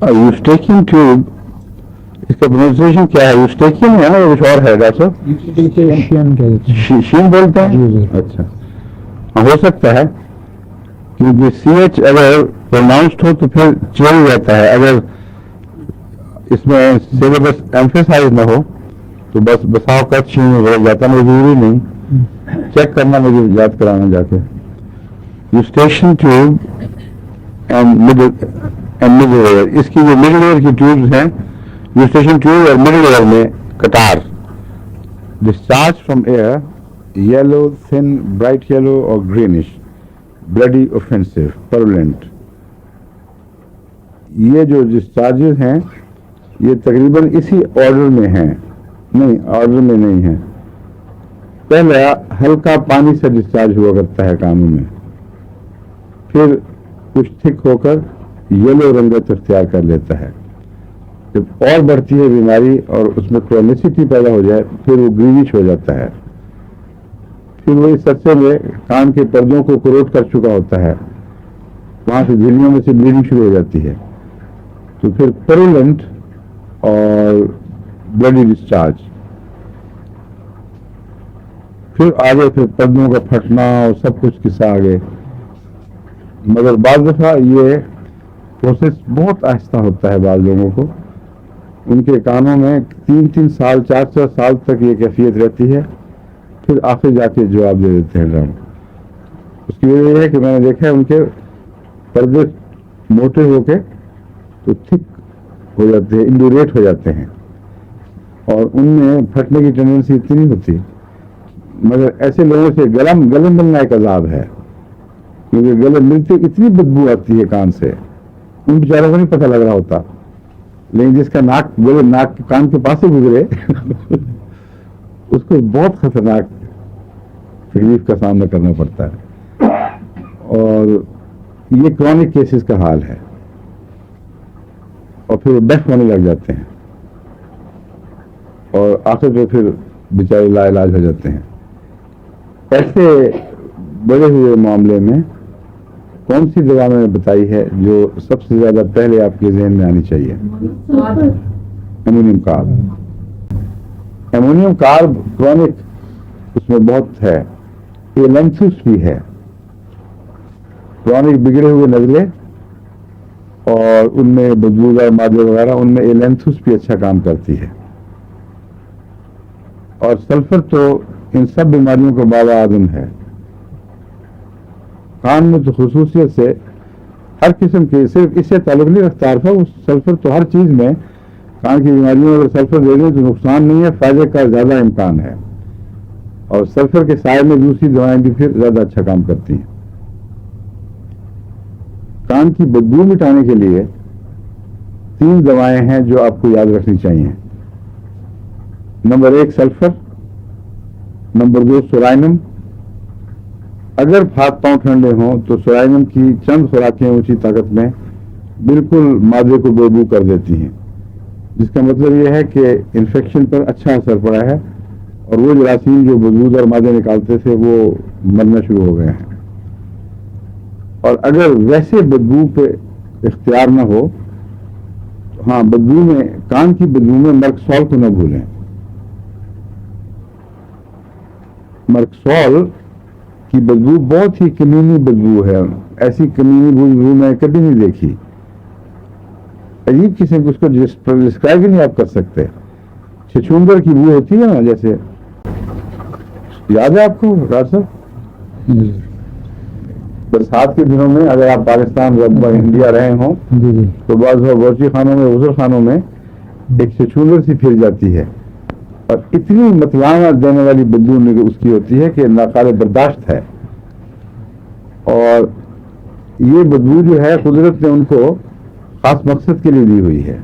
Eustachian tube, इसका pronunciation क्या है? यूस्टेकियन है ना, कुछ और है डॉक्टर? शीन बोलते हैं। अच्छा, हो सकता है क्योंकि CH अगर प्रोनाउंस्ड हो तो फिर चल जाता है, अगर इसमें सिलेबस एम्फेसाइज ना हो तो बस बसाव का शीन हो जाता, मुझे जरूरी नहीं, चेक करना, मुझे याद कराना जाके। Eustachian tube and middle air, इसकी जो मिडिल एयर की ट्यूब्स हैं, यूस्टेशियन ट्यूब और मिडिल एयर में कटार, discharge from air, yellow, thin, bright yellow और ग्रीनिश, ब्लडी, ऑफेंसिव, परवेलेंट। ये जो डिस्चार्जेस हैं ये तकरीबन इसी ऑर्डर में हैं, नहीं ऑर्डर में नहीं है। पहला हल्का पानी से डिस्चार्ज हुआ करता है कानों में, फिर कुछ थिक होकर येलो रंगत इख्तियार कर लेता है, जब और बढ़ती है बीमारी और उसमें क्रोनिसिटी पैदा हो जाए फिर वो ग्रीनिश हो जाता है, फिर वो इस अरसे में कान के पर्दों को करोट कर चुका होता है, वहां से झिल्लियों में से ब्लीडिंग शुरू हो जाती है, तो फिर परवेलेंट और ब्लडी डिस्चार्ज, फिर आगे फिर पर्दों का फटना और सब कुछ किस्सा आगे। मगर बाज़ दफ़ा ये प्रोसेस बहुत आहिस्ता होता है, बाज़ लोगों को उनके कानों में 3-3 साल 4-4 साल तक ये कैफियत रहती है, फिर आखिर जाके जवाब दे देते हैं ड्रम। उसकी वजह यह है कि मैंने देखा है उनके पर्दे मोटे होके तो थिक हो जाते हैं, इंडोरेट हो जाते हैं और उनमें फटने की टेंडेंसी इतनी होती, मगर ऐसे लोगों से गले मिलना एक अजाब है, क्योंकि गले मिलते इतनी बदबू आती है कान से, उन बेचारों को नहीं पता लग रहा होता, लेकिन जिसका नाक गले नाक कान के पास से गुजरे उसको बहुत खतरनाक तकलीफ का सामना करना पड़ता है। और ये क्रॉनिक केसेस का हाल है, और फिर डेफ होने लग जाते हैं और आखिर में फिर बेचारे लाइलाज हो जाते हैं। ऐसे बड़े हुए मामले में कौन सी दवा मैंने बताई है जो सबसे ज्यादा पहले आपके जहन में आनी चाहिए? Ammonium carb. Ammonium carb chronic उसमें बहुत है, एलेंथुस भी है, क्रॉनिक बिगड़े हुए नजले और उनमें बदबूदार मादे वगैरह, उनमें एलेंथुस भी अच्छा काम करती है। और सल्फर तो इन सब बीमारियों का बाबा आदम है। कान में तो खुसूसियत से हर किस्म के, सिर्फ इससे ताल्लुक नहीं रखता था, उस सल्फर तो हर चीज में, कान की बीमारियों में अगर सल्फर दे दें तो नुकसान नहीं है, फायदे का ज्यादा इम्कान है। और सल्फर के साय में दूसरी दवाएं भी फिर ज्यादा अच्छा काम करती हैं। कान की बदबू मिटाने के लिए 3 दवाएं हैं जो आपको याद रखनी चाहिए। Number 1 sulphur, number 2 psorinum. अगर हाथ पांव ठंडे हों तो सोराइनम की चंद खुराकें ऊंची ताकत में बिल्कुल मादे को बेबू कर देती हैं, जिसका मतलब यह है कि इन्फेक्शन पर अच्छा असर पड़ा है और वो जरासीम जो बदबूदार मादे निकालते थे वो मरना शुरू हो गए हैं। और अगर वैसे बदबू पे इख्तियार न हो तो हाँ, बदबू में, कान की बदबू में मर्कसॉल को न भूलें। मर्कसॉल की बदबू बहुत ही कमीनी बदबू है, ऐसी कमीनी बदबू मैं कभी नहीं देखी, अजीब किस्म की, उसको डिस्क्राइब ही नहीं आप कर सकते। छछूंदर की बू होती है ना, जैसे याद है आपको डॉक्टर साहब? बरसात के दिनों में अगर आप पाकिस्तान इंडिया रहे हों तो बाज़ बावर्ची खानों में, गुसल खानों में एक छछूंदर सी फिर जाती है और इतनी मतवाना देने वाली बदबू उसकी होती है कि नाकाबिल बर्दाश्त है। और ये बदबू जो है कुदरत ने उनको खास मकसद के लिए दी हुई है,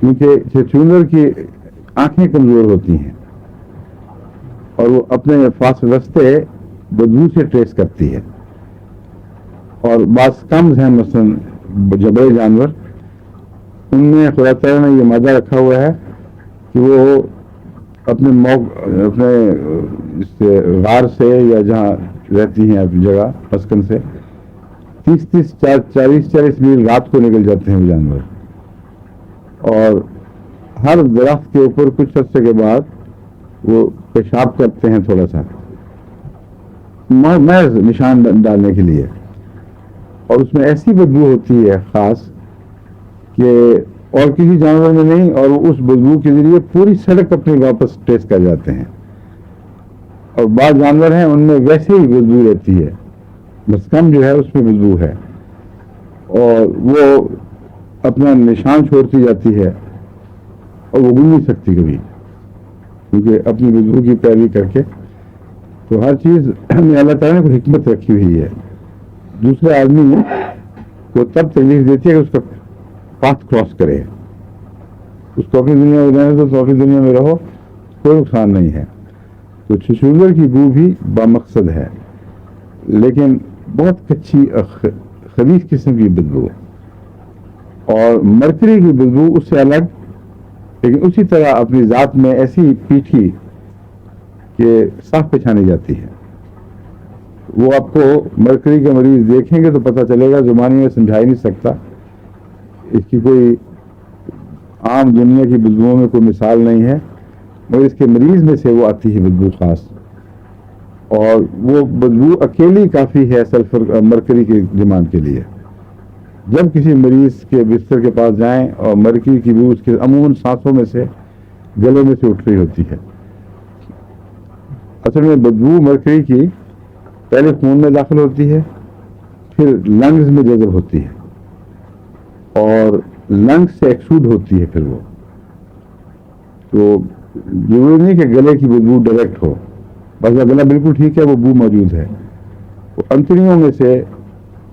क्योंकि छछूंदर की आंखें कमजोर होती हैं और वो अपने फास रास्ते बदबू से ट्रेस करती है। और बास कम हैं, मसलन जबड़े जानवर, उनमें खुदा ताला ने ये मादा रखा हुआ है कि वो अपने गार से या जहाँ रहती हैं अपनी जगह मस्कन से 30 40 میل رات کو نکل جاتے ہیں وہ جانور، اور ہر درخت کے اوپر کچھ عرصے کے بعد وہ پیشاب کرتے ہیں تھوڑا سا، محض نشان ڈالنے کے لیے، اور اس میں ایسی بدبو ہوتی ہے خاص کہ اور کسی جانور میں نہیں، اور وہ اس بدبو کے ذریعے پوری سڑک اپنی واپس ٹریس کر جاتے ہیں۔ اور بعض جانور ہیں ان میں ویسے ہی بدبو رہتی ہے، بس کم جو ہے اس میں بدبو ہے، اور وہ اپنا نشان چھوڑتی جاتی ہے اور وہ گم نہیں سکتی کبھی، کیونکہ اپنی بدبو کی پیروی کر کے۔ تو ہر چیز میں اللہ تعالیٰ نے کوئی حکمت رکھی ہوئی ہے۔ دوسرے آدمی کو تب تکلیف دیتی ہے کہ اس کا پاتھ کراس کرے، اس کو اپنی دنیا میں رہنے تو اپنی دنیا میں رہو، کوئی نقصان نہیں ہے۔ تو چھچھولر کی بو بھی بامقصد ہے، لیکن بہت کچی خبیث قسم کی بدبو، اور مرکری کی بدبو اس سے الگ، لیکن اسی طرح اپنی ذات میں ایسی پیٹھی کہ صاف پہچانی جاتی ہے۔ وہ آپ کو مرکری کا مریض دیکھیں گے تو پتہ چلے گا، زبانی میں سمجھا ہی نہیں سکتا، اس کی کوئی عام دنیا کی بدبوؤں میں کوئی مثال نہیں ہے، مگر اس کے مریض میں سے وہ آتی ہے بدبو خاص، اور وہ بدبو اکیلی کافی ہے سلفر مرکری کی ڈیمانڈ کے لیے۔ جب کسی مریض کے بستر کے پاس جائیں اور مرکری کی بو اس کے عموماً سانسوں میں سے، گلے میں سے اٹھ رہی ہوتی ہے۔ اصل میں بدبو مرکری کی پہلے خون میں داخل ہوتی ہے، پھر لنگز میں جذب ہوتی ہے، اور لنگز سے ایکسوڈ ہوتی ہے پھر وہ۔ تو ضروری نہیں کہ گلے کی بدبو ڈائریکٹ ہو، بس گلا بالکل ٹھیک ہے وہ بو موجود ہے، وہ انتڑیوں میں سے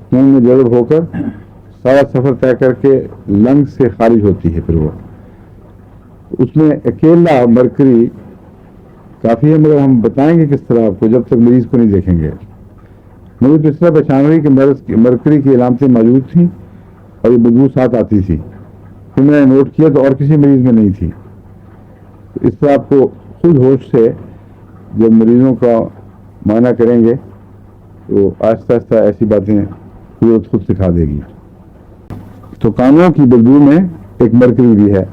خون میں جذب ہو کر سارا سفر طے کر کے لنگز سے خارج ہوتی ہے پھر وہ۔ اس میں اکیلا مرکری کافی ہے، مگر ہم بتائیں گے کس طرح آپ کو جب تک مریض کو نہیں دیکھیں گے۔ مجھے تو اس طرح پہچان ہوئی کہ مرکری کی علامتیں موجود تھیں اور یہ بدبو ساتھ آتی تھی، پھر میں نے نوٹ کیا تو اور کسی مریض میں نہیں تھی۔ اس طرح آپ کو خود ہوش سے جب مریضوں کا معائنہ کریں گے تو آہستہ آہستہ ایسی باتیں خود سکھا دے گی۔ تو کانوں کی بدبو میں ایک مرکری بھی ہے۔